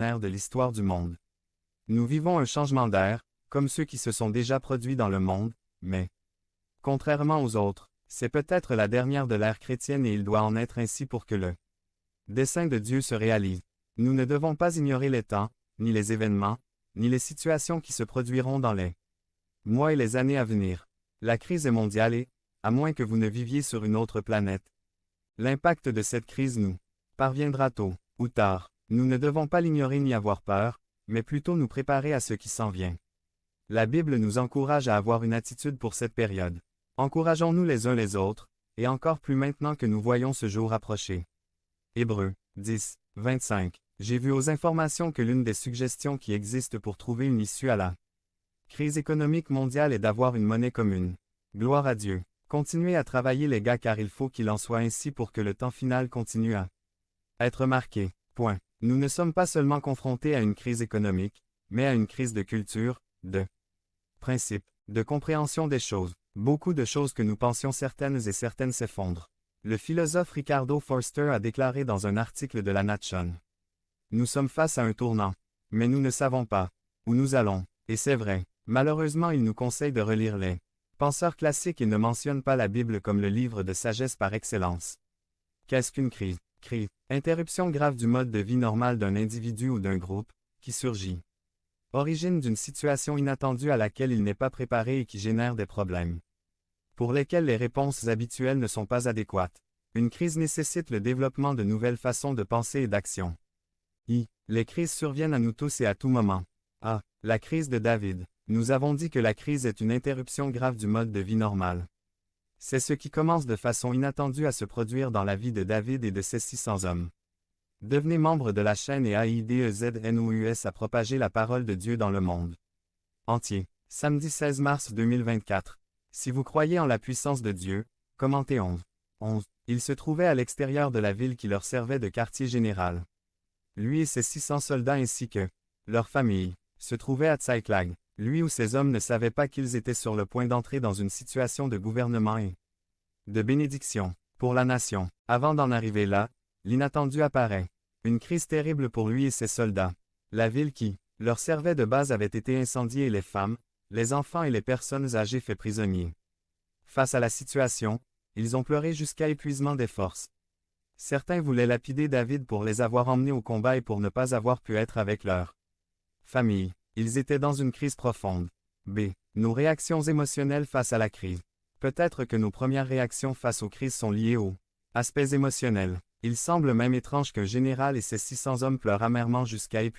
de l'histoire du monde. Nous vivons un changement d'air, comme ceux qui se sont déjà produits dans le monde, mais, contrairement aux autres, c'est peut-être la dernière de l'ère chrétienne et il doit en être ainsi pour que le dessein de Dieu se réalise. Nous ne devons pas ignorer les temps, ni les événements, ni les situations qui se produiront dans les mois et les années à venir. La crise est mondiale et, à moins que vous ne viviez sur une autre planète, l'impact de cette crise nous parviendra tôt ou tard. Nous ne devons pas l'ignorer ni avoir peur, mais plutôt nous préparer à ce qui s'en vient. La Bible nous encourage à avoir une attitude pour cette période. Encourageons-nous les uns les autres, et encore plus maintenant que nous voyons ce jour approcher. Hébreux 10, 25. J'ai vu aux informations que l'une des suggestions qui existent pour trouver une issue à la crise économique mondiale est d'avoir une monnaie commune. Gloire à Dieu. Continuez à travailler les gars car il faut qu'il en soit ainsi pour que le temps final continue à être marqué. Point. Nous ne sommes pas seulement confrontés à une crise économique, mais à une crise de culture, de principe, de compréhension des choses. Beaucoup de choses que nous pensions certaines et certaines s'effondrent. Le philosophe Ricardo Forster a déclaré dans un article de la Nation. Nous sommes face à un tournant, mais nous ne savons pas où nous allons, et c'est vrai. Malheureusement, il nous conseille de relire les penseurs classiques et ne mentionne pas la Bible comme le livre de sagesse par excellence. Qu'est-ce qu'une crise? Crise. Interruption grave du mode de vie normal d'un individu ou d'un groupe, qui surgit. Origine d'une situation inattendue à laquelle il n'est pas préparé et qui génère des problèmes, pour lesquels les réponses habituelles ne sont pas adéquates. Une crise nécessite le développement de nouvelles façons de penser et d'action. Les crises surviennent à nous tous et à tout moment. La crise de David. Nous avons dit que la crise est une interruption grave du mode de vie normal. C'est ce qui commence de façon inattendue à se produire dans la vie de David et de ses 600 hommes. Devenez membre de la chaîne et AIDEZNOUS à propager la parole de Dieu dans le monde entier. Samedi 16 mars 2024. Si vous croyez en la puissance de Dieu, commentez 11. Il se trouvait à l'extérieur de la ville qui leur servait de quartier général. Lui et ses 600 soldats ainsi que leur famille se trouvaient à Tsaiklag. Lui ou ses hommes ne savaient pas qu'ils étaient sur le point d'entrer dans une situation de gouvernement et de bénédiction pour la nation. Avant d'en arriver là, l'inattendu apparaît. Une crise terrible pour lui et ses soldats. La ville qui leur servait de base avait été incendiée et les femmes, les enfants et les personnes âgées faits prisonniers. Face à la situation, ils ont pleuré jusqu'à épuisement des forces. Certains voulaient lapider David pour les avoir emmenés au combat et pour ne pas avoir pu être avec leur famille. Ils étaient dans une crise profonde. Nos réactions émotionnelles face à la crise. Peut-être que nos premières réactions face aux crises sont liées aux aspects émotionnels. Il semble même étrange qu'un général et ses 600 hommes pleurent amèrement jusqu'à épuisement.